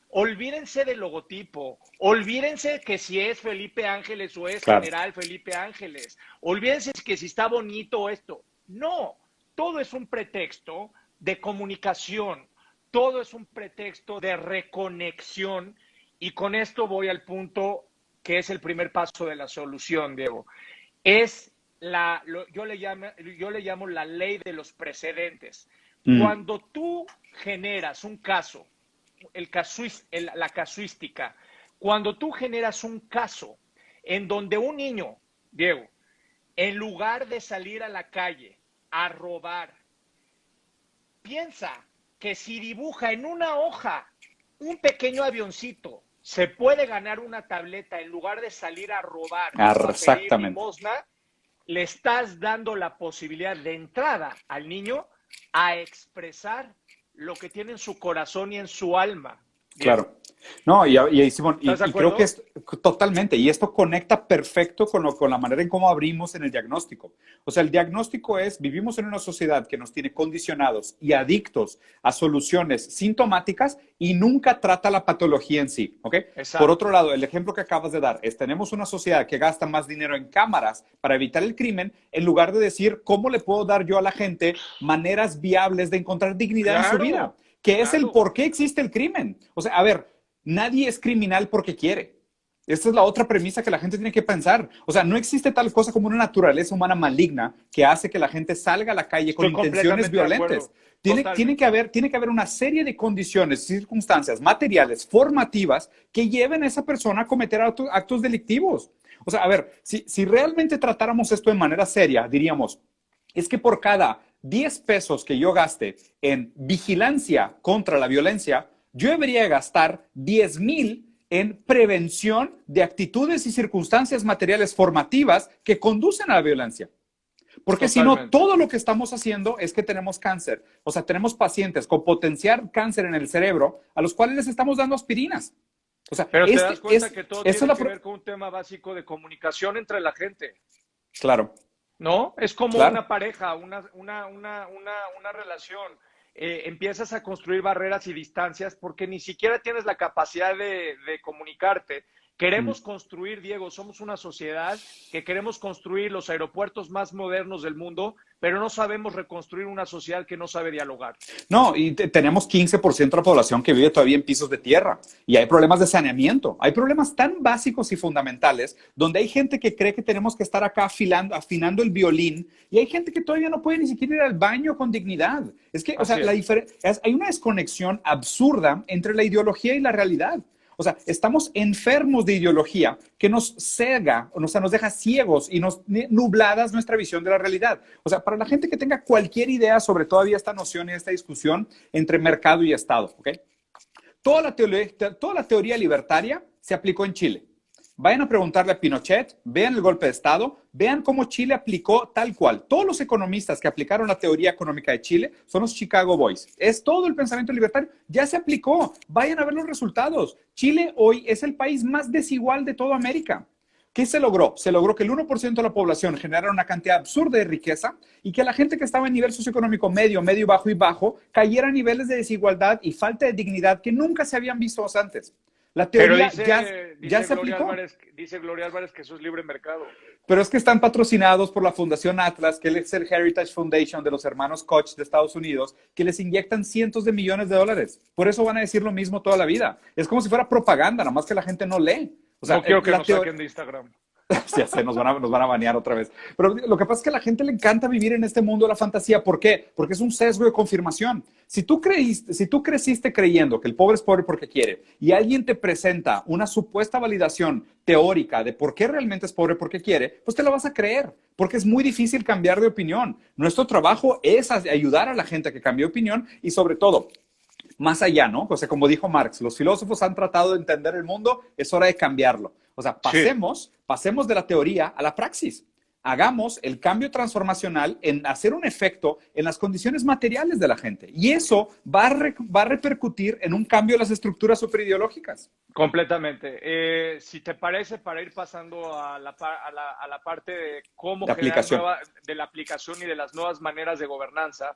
Speaker 3: Olvídense del logotipo, olvídense que si es Felipe Ángeles o es General Felipe Ángeles, olvídense que si está bonito esto. No, todo es un pretexto de comunicación, todo es un pretexto de reconexión y con esto voy al punto que es el primer paso de la solución, Diego. Es yo le llamo la ley de los precedentes. Cuando tú generas un caso, la casuística, cuando tú generas un caso en donde un niño, Diego, en lugar de salir a la calle a robar, piensa que si dibuja en una hoja un pequeño avioncito, se puede ganar una tableta en lugar de salir a robar o a pedir limosna, le estás dando la posibilidad de entrada al niño a expresar lo que tiene en su corazón y en su alma.
Speaker 1: Claro. No, Simón, y creo que es totalmente, y esto conecta perfecto con la manera en cómo abrimos en el diagnóstico. O sea, el diagnóstico es, vivimos en una sociedad que nos tiene condicionados y adictos a soluciones sintomáticas y nunca trata la patología en sí, ¿ok? Exacto. Por otro lado, el ejemplo que acabas de dar es, tenemos una sociedad que gasta más dinero en cámaras para evitar el crimen, en lugar de decir, ¿cómo le puedo dar yo a la gente maneras viables de encontrar dignidad en su vida? Que es el por qué existe el crimen. O sea, a ver, nadie es criminal porque quiere. Esta es la otra premisa que la gente tiene que pensar. O sea, no existe tal cosa como una naturaleza humana maligna que hace que la gente salga a la calle con intenciones violentas. Tiene que haber una serie de condiciones, circunstancias materiales, formativas, que lleven a esa persona a cometer actos delictivos. O sea, a ver, si realmente tratáramos esto de manera seria, diríamos, es que por cada 10 pesos que yo gaste en vigilancia contra la violencia, yo debería gastar 10,000 en prevención de actitudes y circunstancias materiales formativas que conducen a la violencia. Porque si no, todo lo que estamos haciendo es que tenemos cáncer. O sea, tenemos pacientes con potencial cáncer en el cerebro a los cuales les estamos dando aspirinas. O sea,
Speaker 3: pero te das cuenta que todo tiene que ver con un tema básico de comunicación entre la gente.
Speaker 1: Claro.
Speaker 3: ¿No? Es como una pareja, una relación. Empiezas a construir barreras y distancias porque ni siquiera tienes la capacidad de comunicarte. Queremos construir, Diego, somos una sociedad que queremos construir los aeropuertos más modernos del mundo, pero no sabemos reconstruir una sociedad que no sabe dialogar.
Speaker 1: No, y tenemos 15% de la población que vive todavía en pisos de tierra y hay problemas de saneamiento. Hay problemas tan básicos y fundamentales donde hay gente que cree que tenemos que estar acá afinando el violín y hay gente que todavía no puede ni siquiera ir al baño con dignidad. Es que, o sea, hay una desconexión absurda entre la ideología y la realidad. O sea, estamos enfermos de ideología que nos cega, o sea, nos deja ciegos y nos nubladas nuestra visión de la realidad. O sea, para la gente que tenga cualquier idea sobre todavía esta noción y esta discusión entre mercado y Estado, ¿ok? Toda la teoría libertaria se aplicó en Chile. Vayan a preguntarle a Pinochet, vean el golpe de Estado, vean cómo Chile aplicó tal cual. Todos los economistas que aplicaron la teoría económica de Chile son los Chicago Boys. Es todo el pensamiento libertario. Ya se aplicó. Vayan a ver los resultados. Chile hoy es el país más desigual de toda América. ¿Qué se logró? Se logró que el 1% de la población generara una cantidad absurda de riqueza y que la gente que estaba en nivel socioeconómico medio, medio, bajo y bajo cayera a niveles de desigualdad y falta de dignidad que nunca se habían visto antes. La teoría ya se aplicó.
Speaker 3: Dice Gloria Álvarez que eso es libre mercado.
Speaker 1: Pero es que están patrocinados por la Fundación Atlas, que es el Heritage Foundation de los hermanos Koch de Estados Unidos, que les inyectan cientos de millones de dólares. Por eso van a decir lo mismo toda la vida. Es como si fuera propaganda, nada más que la gente no lee. O sea,
Speaker 3: no quiero que nos saquen de Instagram.
Speaker 1: Ya sé, nos van a banear otra vez. Pero lo que pasa es que a la gente le encanta vivir en este mundo de la fantasía. ¿Por qué? Porque es un sesgo de confirmación. Si tú creciste creyendo que el pobre es pobre porque quiere y alguien te presenta una supuesta validación teórica de por qué realmente es pobre porque quiere, pues te lo vas a creer, porque es muy difícil cambiar de opinión. Nuestro trabajo es ayudar a la gente a que cambie de opinión y sobre todo, más allá, ¿no? O sea, como dijo Marx, los filósofos han tratado de entender el mundo, es hora de cambiarlo. O sea, pasemos de la teoría a la praxis. Hagamos el cambio transformacional en hacer un efecto en las condiciones materiales de la gente. Y eso va a repercutir en un cambio de las estructuras superideológicas.
Speaker 3: Completamente. Si te parece, para ir pasando a la parte de cómo generar de la aplicación y de las nuevas maneras de gobernanza,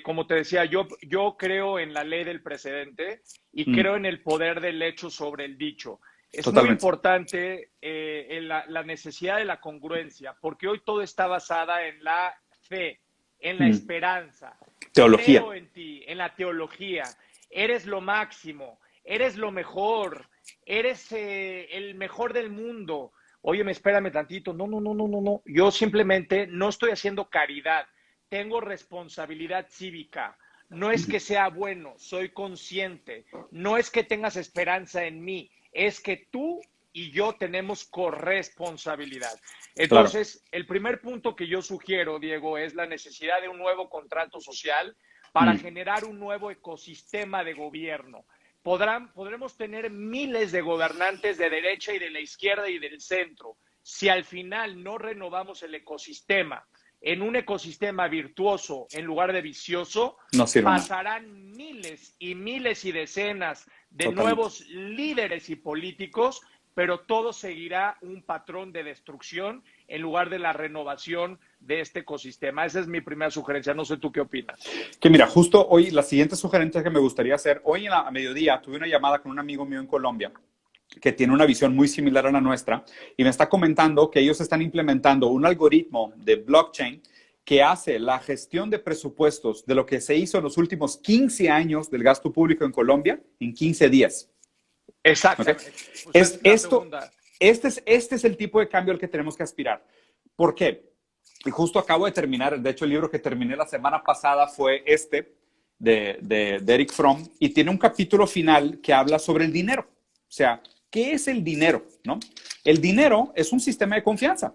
Speaker 3: como te decía, yo creo en la ley del precedente y creo en el poder del hecho sobre el dicho. Es muy importante la necesidad de la congruencia, porque hoy todo está basada en la fe, en la esperanza.
Speaker 1: Teología.
Speaker 3: Creo en ti, en la teología. Eres lo máximo. eres lo mejor, eres el mejor del mundo. Óyeme, espérame tantito. No, no, no, no, no, no. Yo simplemente no estoy haciendo caridad. Tengo responsabilidad cívica. No es que sea bueno, soy consciente. No es que tengas esperanza en mí, es que tú y yo tenemos corresponsabilidad. Entonces,
Speaker 1: Claro.
Speaker 3: el primer punto que yo sugiero, Diego, es la necesidad de un nuevo contrato social para generar un nuevo ecosistema de gobierno. Podremos tener miles de gobernantes de derecha y de la izquierda y del centro. Si al final no renovamos el ecosistema en un ecosistema virtuoso en lugar de vicioso,
Speaker 1: No sirve nada.
Speaker 3: pasarán miles y decenas de
Speaker 1: Totalmente.
Speaker 3: nuevos líderes y políticos, pero todo seguirá un patrón de destrucción en lugar de la renovación de este ecosistema. Esa es mi primera sugerencia. No sé tú qué opinas.
Speaker 1: Que mira, justo hoy, la siguiente sugerencia que me gustaría hacer, hoy a mediodía tuve una llamada con un amigo mío en Colombia que tiene una visión muy similar a la nuestra y me está comentando que ellos están implementando un algoritmo de blockchain que hace la gestión de presupuestos de lo que se hizo en los últimos 15 años del gasto público en Colombia en 15 días.
Speaker 3: Exactamente.
Speaker 1: ¿Okay?
Speaker 3: Pues
Speaker 1: Este es el tipo de cambio al que tenemos que aspirar. ¿Por qué? Y justo acabo de terminar, de hecho el libro que terminé la semana pasada fue de Eric Fromm y tiene un capítulo final que habla sobre el dinero. O sea, ¿qué es el dinero? ¿No? El dinero es un sistema de confianza.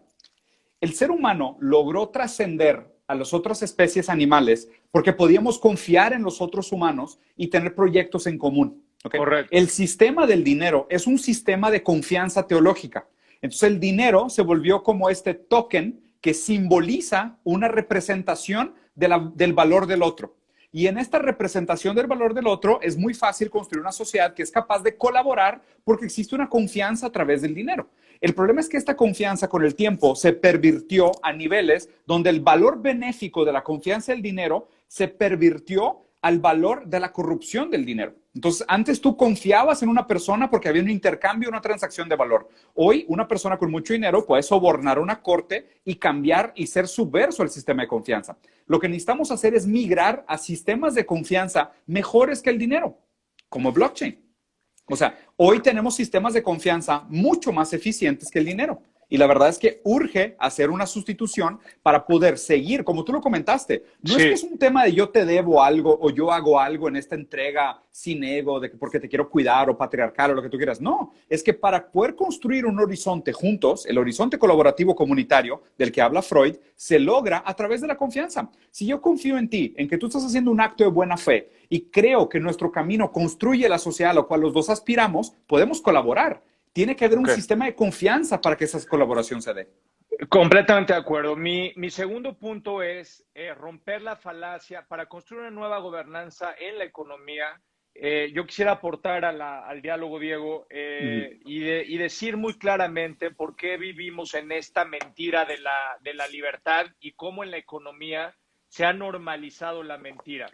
Speaker 1: El ser humano logró trascender a las otras especies animales porque podíamos confiar en los otros humanos y tener proyectos en común. ¿Okay?
Speaker 3: Correcto.
Speaker 1: El sistema del dinero es un sistema de confianza teológica. Entonces el dinero se volvió como este token que simboliza una representación del valor del otro. Y en esta representación del valor del otro es muy fácil construir una sociedad que es capaz de colaborar porque existe una confianza a través del dinero. El problema es que esta confianza con el tiempo se pervirtió a niveles donde el valor benéfico de la confianza del dinero se pervirtió al valor de la corrupción del dinero. Entonces, antes tú confiabas en una persona porque había un intercambio, una transacción de valor. Hoy, una persona con mucho dinero puede sobornar una corte y cambiar y ser subverso al sistema de confianza. Lo que necesitamos hacer es migrar a sistemas de confianza mejores que el dinero, como blockchain. O sea, hoy tenemos sistemas de confianza mucho más eficientes que el dinero. Y la verdad es que urge hacer una sustitución para poder seguir, como tú lo comentaste. No es que es un tema de yo te debo algo o yo hago algo en esta entrega sin ego, de que porque te quiero cuidar o patriarcal o lo que tú quieras. No, es que para poder construir un horizonte juntos, el horizonte colaborativo comunitario del que habla Freud, se logra a través de la confianza. Si yo confío en ti, en que tú estás haciendo un acto de buena fe y creo que nuestro camino construye la sociedad a la cual los dos aspiramos, podemos colaborar. Tiene que haber un sistema de confianza para que esa colaboración se dé.
Speaker 3: Completamente de acuerdo. Mi segundo punto es romper la falacia para construir una nueva gobernanza en la economía. Yo quisiera aportar al diálogo, Diego, y decir muy claramente por qué vivimos en esta mentira de la libertad y cómo en la economía se ha normalizado la mentira.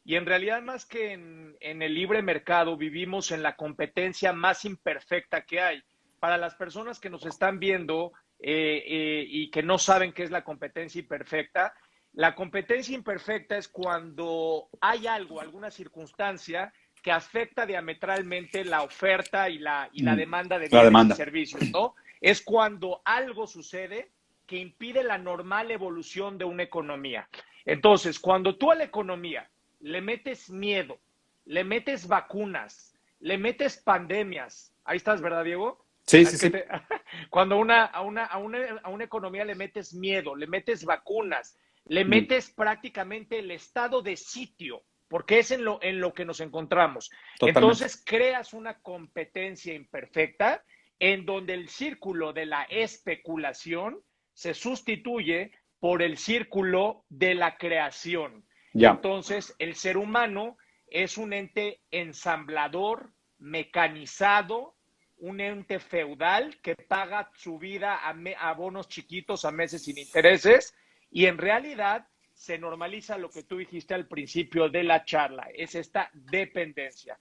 Speaker 3: Y en realidad, más que en el libre mercado, vivimos en la competencia más imperfecta que hay. Para las personas que nos están viendo y que no saben qué es la competencia imperfecta, la competencia imperfecta es cuando hay algo, alguna circunstancia que afecta diametralmente la oferta y la demanda de bienes y servicios, ¿no? Es cuando algo sucede que impide la normal evolución de una economía. Entonces, cuando tú a la economía le metes miedo, le metes vacunas, le metes pandemias. Ahí estás, ¿verdad, Diego?
Speaker 1: Sí, sí, sí.
Speaker 3: Cuando a una economía le metes miedo, le metes vacunas, le metes prácticamente el estado de sitio, porque es en lo que nos encontramos. Totalmente. Entonces creas una competencia imperfecta en donde el círculo de la especulación se sustituye por el círculo de la creación. Ya. Entonces, el ser humano es un ente ensamblador, mecanizado, un ente feudal que paga su vida a bonos chiquitos, a meses sin intereses, y en realidad se normaliza lo que tú dijiste al principio de la charla, es esta dependencia.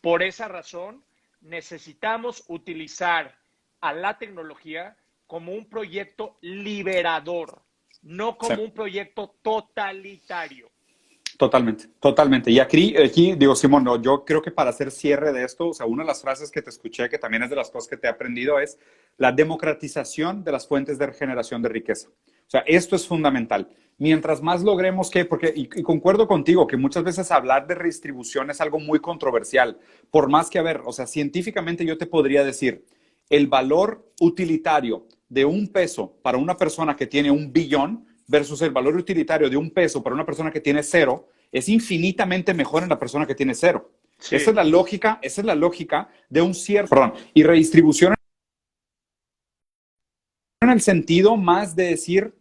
Speaker 3: Por esa razón, necesitamos utilizar a la tecnología como un proyecto liberador, no como un proyecto totalitario.
Speaker 1: Totalmente, totalmente. Y aquí digo, Simón, no, yo creo que para hacer cierre de esto, o sea, una de las frases que te escuché, que también es de las cosas que te he aprendido, es la democratización de las fuentes de generación de riqueza. O sea, esto es fundamental. Mientras más logremos que, porque, y concuerdo contigo, que muchas veces hablar de redistribución es algo muy controversial, por más que, a ver, o sea, científicamente yo te podría decir, el valor utilitario de un peso para una persona que tiene 1 billón versus el valor utilitario de un peso para una persona que tiene 0 es infinitamente mejor en la persona que tiene 0. Sí. Esa es la lógica de un cierto, perdón, y redistribución en el sentido más de decir,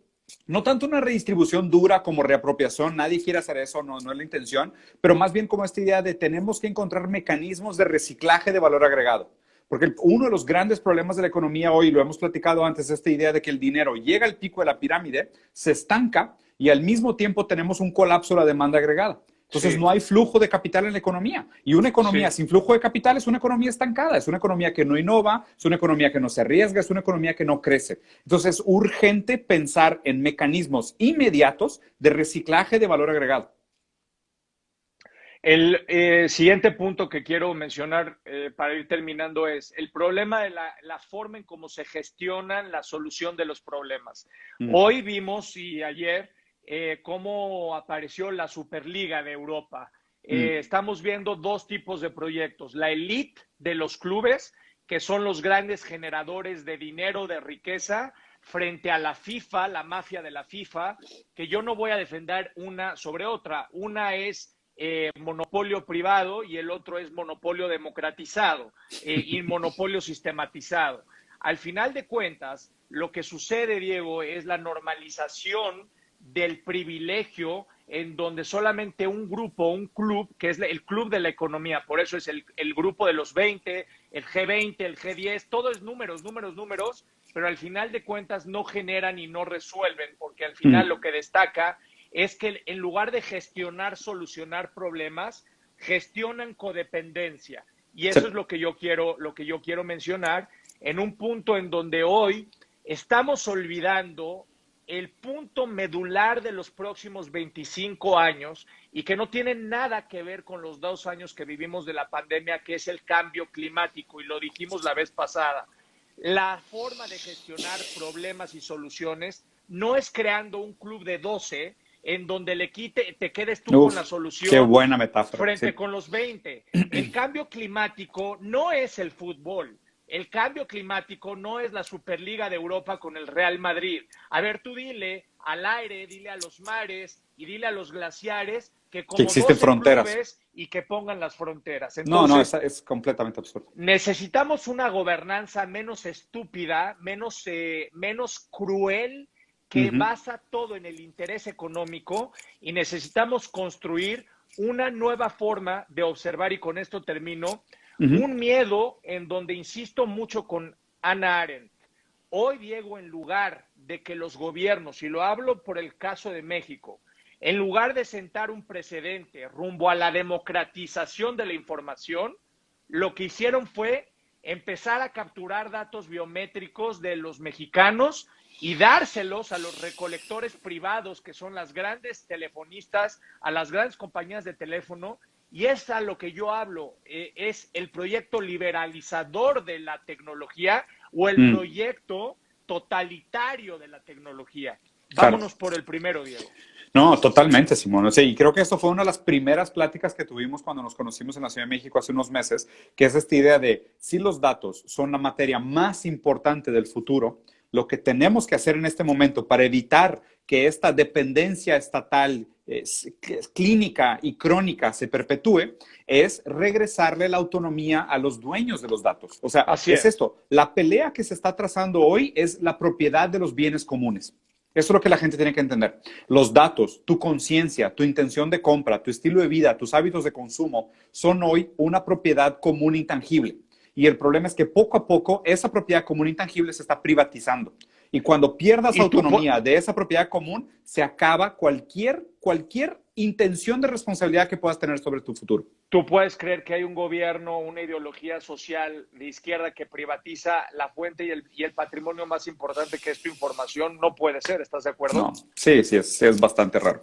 Speaker 1: no tanto una redistribución dura como reapropiación, nadie quiere hacer eso, no es la intención, pero más bien como esta idea de tenemos que encontrar mecanismos de reciclaje de valor agregado. Porque uno de los grandes problemas de la economía hoy, lo hemos platicado antes, esta idea de que el dinero llega al pico de la pirámide, se estanca y al mismo tiempo tenemos un colapso de la demanda agregada. Entonces sí. No hay flujo de capital en la economía. Y una economía sin flujo de capital es una economía estancada, es una economía que no innova, es una economía que no se arriesga, es una economía que no crece. Entonces es urgente pensar en mecanismos inmediatos de reciclaje de valor agregado.
Speaker 3: El siguiente punto que quiero mencionar para ir terminando es el problema de la forma en cómo se gestionan la solución de los problemas. Hoy vimos y ayer cómo apareció la Superliga de Europa. Estamos viendo dos tipos de proyectos. La elite de los clubes, que son los grandes generadores de dinero, de riqueza, frente a la FIFA, la mafia de la FIFA, que yo no voy a defender una sobre otra. Una es monopolio privado y el otro es monopolio democratizado y monopolio sistematizado. Al final de cuentas, lo que sucede, Diego, es la normalización del privilegio en donde solamente un grupo, un club, que es el club de la economía, por eso es el grupo de los 20, el G20, el G10, todo es números, pero al final de cuentas no generan y no resuelven, porque al final lo que destaca es que en lugar de solucionar problemas, gestionan codependencia. Y eso es lo que yo quiero mencionar en un punto en donde hoy estamos olvidando el punto medular de los próximos 25 años y que no tiene nada que ver con los 2 años que vivimos de la pandemia, que es el cambio climático, y lo dijimos la vez pasada. La forma de gestionar problemas y soluciones no es creando un club de 12 en donde te quedes tú con la solución.
Speaker 1: Qué buena metáfora.
Speaker 3: Frente con los 20. El cambio climático no es el fútbol. El cambio climático no es la Superliga de Europa con el Real Madrid. A ver, tú dile al aire, dile a los mares y dile a los glaciares que como
Speaker 1: existen fronteras
Speaker 3: y que pongan las fronteras. Entonces,
Speaker 1: no, es completamente absurdo.
Speaker 3: Necesitamos una gobernanza menos estúpida, menos cruel, que basa todo en el interés económico, y necesitamos construir una nueva forma de observar, y con esto termino, un miedo en donde insisto mucho con Hannah Arendt. Hoy, Diego, en lugar de que los gobiernos, y lo hablo por el caso de México, en lugar de sentar un precedente rumbo a la democratización de la información, lo que hicieron fue empezar a capturar datos biométricos de los mexicanos y dárselos a los recolectores privados, que son las grandes telefonistas, a las grandes compañías de teléfono. Y es a lo que yo hablo, es el proyecto liberalizador de la tecnología o el proyecto totalitario de la tecnología. Vámonos por el primero, Diego.
Speaker 1: No, totalmente, Simón. O sea, y creo que esto fue una de las primeras pláticas que tuvimos cuando nos conocimos en la Ciudad de México hace unos meses, que es esta idea de si los datos son la materia más importante del futuro, lo que tenemos que hacer en este momento para evitar que esta dependencia estatal, clínica y crónica se perpetúe, es regresarle la autonomía a los dueños de los datos. O sea, es esto. La pelea que se está trazando hoy es la propiedad de los bienes comunes. Eso es lo que la gente tiene que entender. Los datos, tu conciencia, tu intención de compra, tu estilo de vida, tus hábitos de consumo son hoy una propiedad común intangible. Y el problema es que poco a poco esa propiedad común intangible se está privatizando. Y cuando pierdas autonomía de esa propiedad común, se acaba cualquier intención de responsabilidad que puedas tener sobre tu futuro.
Speaker 3: ¿Tú puedes creer que hay un gobierno, una ideología social de izquierda que privatiza la fuente y el patrimonio más importante, que es tu información? No puede ser, ¿estás de acuerdo?
Speaker 1: No, sí, es bastante raro.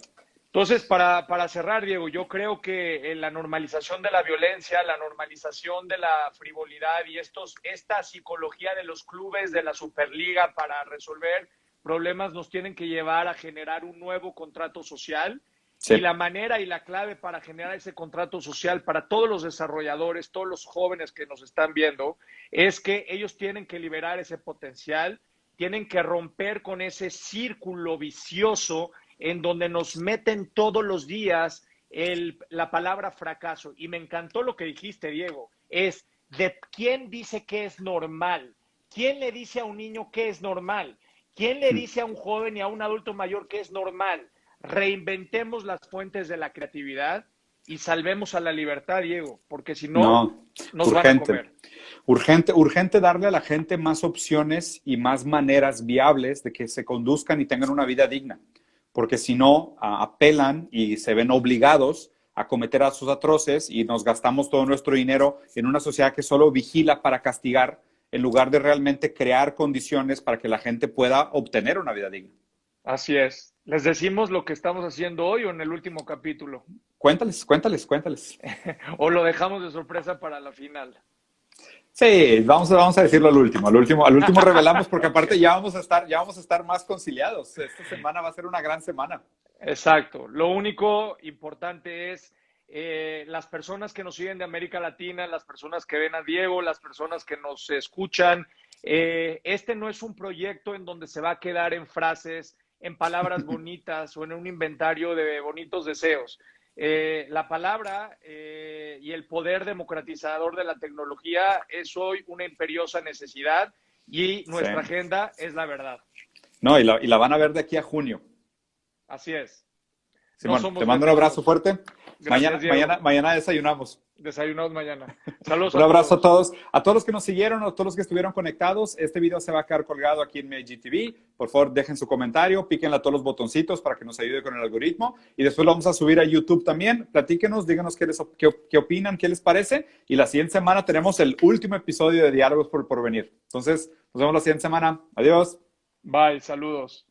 Speaker 3: Entonces, para cerrar, Diego, yo creo que la normalización de la violencia, la normalización de la frivolidad y esta psicología de los clubes de la Superliga para resolver problemas nos tienen que llevar a generar un nuevo contrato social.
Speaker 1: Sí.
Speaker 3: Y la manera y la clave para generar ese contrato social para todos los desarrolladores, todos los jóvenes que nos están viendo, es que ellos tienen que liberar ese potencial, tienen que romper con ese círculo vicioso en donde nos meten todos los días la palabra fracaso. Y me encantó lo que dijiste, Diego, es de quién dice que es normal, quién le dice a un niño que es normal, quién le dice a un joven y a un adulto mayor que es normal. Reinventemos las fuentes de la creatividad y salvemos a la libertad, Diego, porque si no, nos van a comer.
Speaker 1: Urgente darle a la gente más opciones y más maneras viables de que se conduzcan y tengan una vida digna, porque si no, apelan y se ven obligados a cometer actos atroces y nos gastamos todo nuestro dinero en una sociedad que solo vigila para castigar en lugar de realmente crear condiciones para que la gente pueda obtener una vida digna.
Speaker 3: Así es. ¿Les decimos lo que estamos haciendo hoy o en el último capítulo?
Speaker 1: Cuéntales.
Speaker 3: ¿O lo dejamos de sorpresa para la final?
Speaker 1: Sí, vamos a decirlo al último revelamos porque aparte ya vamos a estar más conciliados. Esta semana va a ser una gran semana.
Speaker 3: Exacto. Lo único importante es las personas que nos siguen de América Latina, las personas que ven a Diego, las personas que nos escuchan. Este no es un proyecto en donde se va a quedar en frases, en palabras bonitas o en un inventario de bonitos deseos. La palabra y el poder democratizador de la tecnología es hoy una imperiosa necesidad y nuestra agenda es la verdad.
Speaker 1: No, y la van a ver de aquí a junio.
Speaker 3: Así es.
Speaker 1: Simón, te mando un abrazo fuerte.
Speaker 3: Gracias,
Speaker 1: mañana desayunamos.
Speaker 3: Desayunamos mañana. Saludos.
Speaker 1: Un abrazo a todos los que nos siguieron, a todos los que estuvieron conectados. Este video se va a quedar colgado aquí en mi IGTV. Por favor, dejen su comentario, píquenle a todos los botoncitos para que nos ayude con el algoritmo. Y después lo vamos a subir a YouTube también. Platíquenos, díganos qué opinan, qué les parece. Y la siguiente semana tenemos el último episodio de Diálogos por el Porvenir. Entonces, nos vemos la siguiente semana. Adiós.
Speaker 3: Bye, saludos.